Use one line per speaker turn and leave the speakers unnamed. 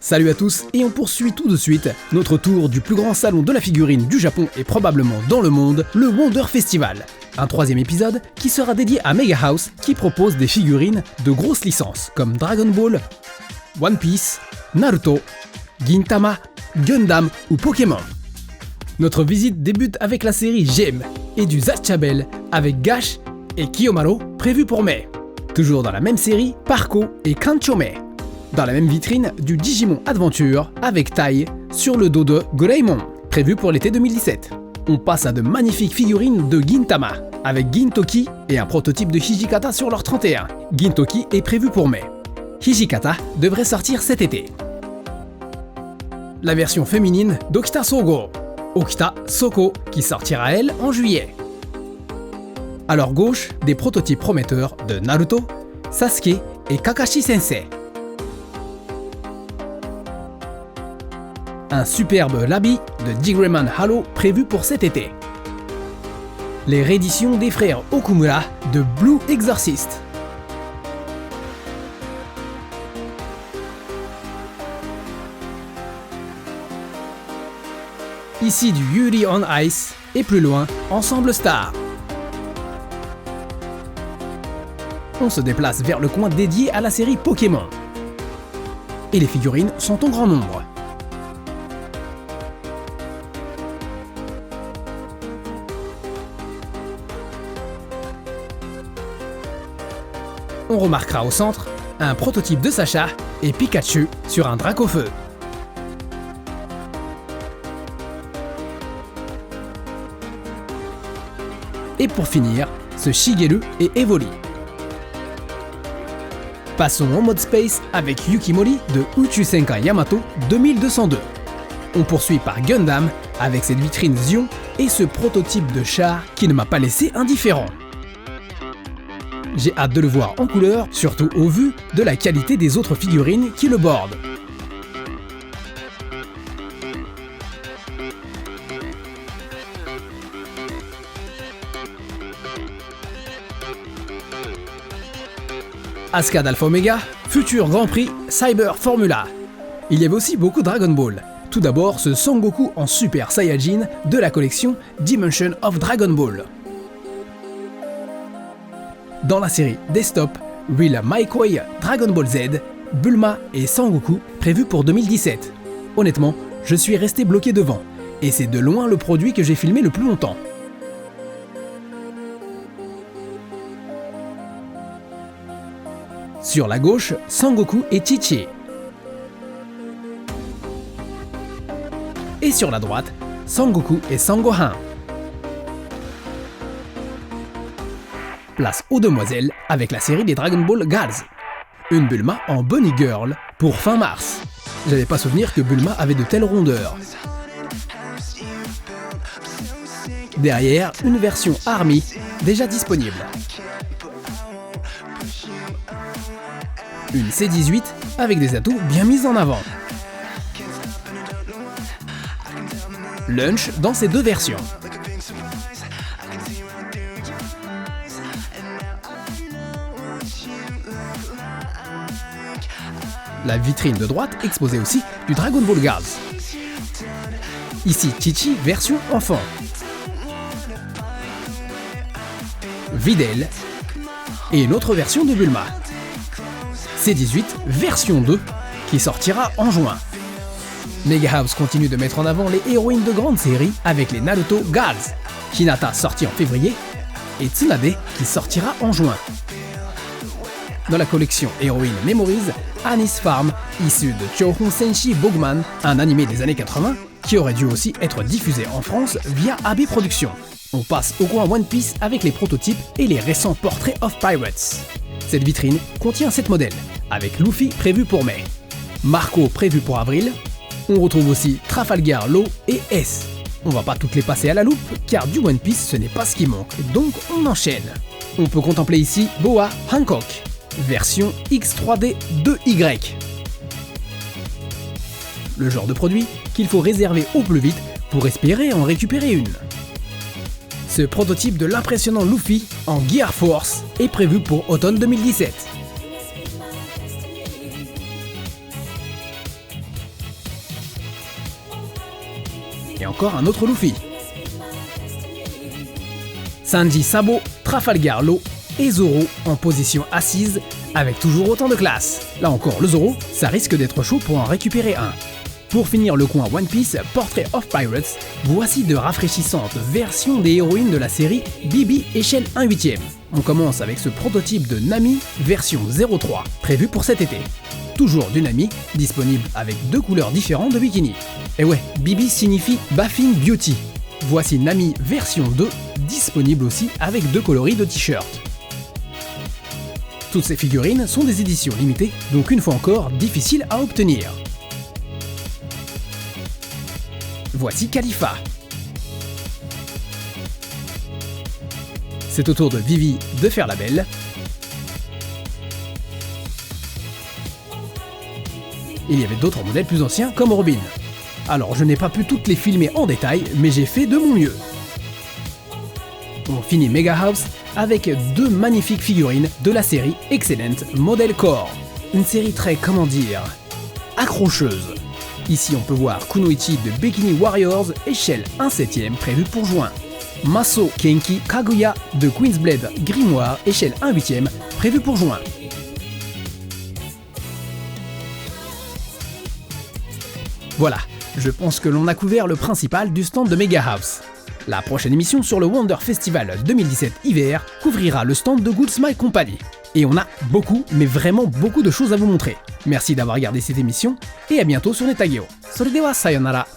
Salut à tous et on poursuit tout de suite notre tour du plus grand salon de la figurine du Japon et probablement dans le monde, le Wonder Festival. Un troisième épisode qui sera dédié à Mega House qui propose des figurines de grosses licences comme Dragon Ball, One Piece, Naruto, Gintama, Gundam ou Pokémon. Notre visite débute avec la série Gem et du Zachabel avec Gash et Kiyomaro prévus pour mai. Toujours dans la même série, Parco et Kanchome. Dans la même vitrine, du Digimon Adventure avec Tai sur le dos de Greymon, prévu pour l'été 2017. On passe à de magnifiques figurines de Gintama, avec Gintoki et un prototype de Hijikata sur leur 31. Gintoki est prévu pour mai. Hijikata devrait sortir cet été. La version féminine d'Okita Sogo, Okita Soko, qui sortira elle en juillet. À leur gauche, des prototypes prometteurs de Naruto, Sasuke et Kakashi Sensei. Un superbe Labi de Digreman Halo prévu pour cet été. Les rééditions des frères Okumura de Blue Exorcist. Ici du Yuri on Ice et plus loin, Ensemble Star. On se déplace vers le coin dédié à la série Pokémon. Et les figurines sont en grand nombre. On remarquera au centre un prototype de Sacha et Pikachu sur un Dracofeu. Et pour finir, ce Shigeru et Evoli. Passons en mode space avec Yukimori de Uchusenkai Yamato 2202. On poursuit par Gundam avec cette vitrine Zion et ce prototype de char qui ne m'a pas laissé indifférent. J'ai hâte de le voir en couleur, surtout au vu de la qualité des autres figurines qui le bordent. Asuka d'Alpha Omega, futur Grand Prix Cyber Formula. Il y avait aussi beaucoup Dragon Ball. Tout d'abord ce Son Goku en Super Saiyajin de la collection Dimension of Dragon Ball. Dans la série Desktop, Real McCoy Dragon Ball Z, Bulma et Sangoku prévus pour 2017. Honnêtement, je suis resté bloqué devant, et c'est de loin le produit que j'ai filmé le plus longtemps. Sur la gauche, Sangoku et Chi-Chi. Et sur la droite, Sangoku et Sangohan. Place aux demoiselles avec la série des Dragon Ball Girls. Une Bulma en Bunny Girl pour fin mars. J'avais pas souvenir que Bulma avait de telles rondeurs. Derrière, une version Army déjà disponible. Une C18 avec des atouts bien mis en avant. Lunch dans ces deux versions. La vitrine de droite exposait aussi du Dragon Ball Girls. Ici Chi-Chi version enfant. Videl et une autre version de Bulma. C18 version 2 qui sortira en juin. Mega House continue de mettre en avant les héroïnes de grande série avec les Naruto Girls. Hinata sorti en février et Tsunade qui sortira en juin. Dans la collection Heroine Memories, Anis Farm, issu de Chouhon Senshi Bogman, un animé des années 80, qui aurait dû aussi être diffusé en France via AB Productions. On passe au coin One Piece avec les prototypes et les récents portraits of Pirates. Cette vitrine contient 7 modèles, avec Luffy prévu pour mai, Marco prévu pour avril, on retrouve aussi Trafalgar Law et S. On va pas toutes les passer à la loupe, car du One Piece ce n'est pas ce qui manque, donc on enchaîne. On peut contempler ici Boa Hancock, version X3D 2Y. Le genre de produit qu'il faut réserver au plus vite pour espérer en récupérer une. Ce prototype de l'impressionnant Luffy en Gear Force est prévu pour automne 2017. Et encore un autre Luffy. Sanji Sabo, Trafalgar Law et Zoro en position assise avec toujours autant de classe. Là encore, le Zoro, ça risque d'être chaud pour en récupérer un. Pour finir le coin One Piece Portrait of Pirates, voici de rafraîchissantes versions des héroïnes de la série Bibi échelle 1/8. On commence avec ce prototype de Nami version 03, prévu pour cet été. Toujours du Nami, disponible avec 2 couleurs différentes de bikini. Et ouais, Bibi signifie Bathing Beauty. Voici Nami version 2, disponible aussi avec 2 coloris de t-shirt. Toutes ces figurines sont des éditions limitées, donc une fois encore difficiles à obtenir. Voici Khalifa. C'est au tour de Vivi de faire la belle. Il y avait d'autres modèles plus anciens comme Robin. Alors je n'ai pas pu toutes les filmer en détail, mais j'ai fait de mon mieux. On finit Mega House avec 2 magnifiques figurines de la série Excellent Model Core. Une série très, comment dire, accrocheuse. Ici on peut voir Kunoichi de Bikini Warriors, échelle 1/7 prévue pour juin. Maso Kenki Kaguya de Queensblade Grimoire, échelle 1/8 prévue pour juin. Voilà, je pense que l'on a couvert le principal du stand de Mega House. La prochaine émission sur le Wonder Festival 2017 hiver couvrira le stand de Good Smile Company. Et on a beaucoup, mais vraiment beaucoup de choses à vous montrer. Merci d'avoir regardé cette émission et à bientôt sur Netageo. Soredewa sayonara.